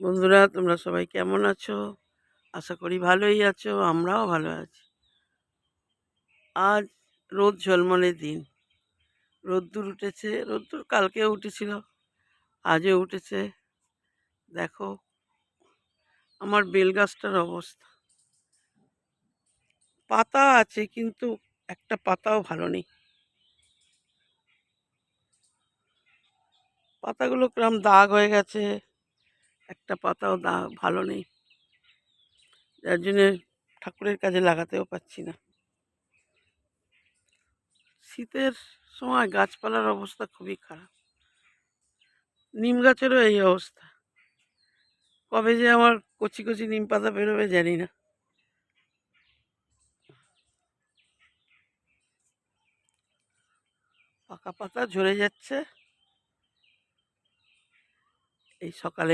বন্ধুরা, তোমরা সবাই কেমন আছো? আশা করি ভালোই আছো, আমরাও ভালো আছি। আজ রোদ ঝলমলে দিন, রোদ্দুর উঠেছে। রোদ্দুর কালকেও উঠেছিল, আজও উঠেছে। দেখো আমার বেল গাছটার অবস্থা, পাতা আছে কিন্তু একটা পাতাও ভালো নেই। পাতাগুলো কিরম দাগ হয়ে গেছে, একটা পাতাও দাগ ভালো নেই, যার জন্যে ঠাকুরের কাজে লাগাতেও পারছি না। শীতের সময় গাছপালার অবস্থা খুবই খারাপ, নিম গাছেরও এই অবস্থা। কবে যে আমার কচি কচি নিম পাতা বেরোবে জানি না। পাকা পাতা ঝরে যাচ্ছে এই সকালে।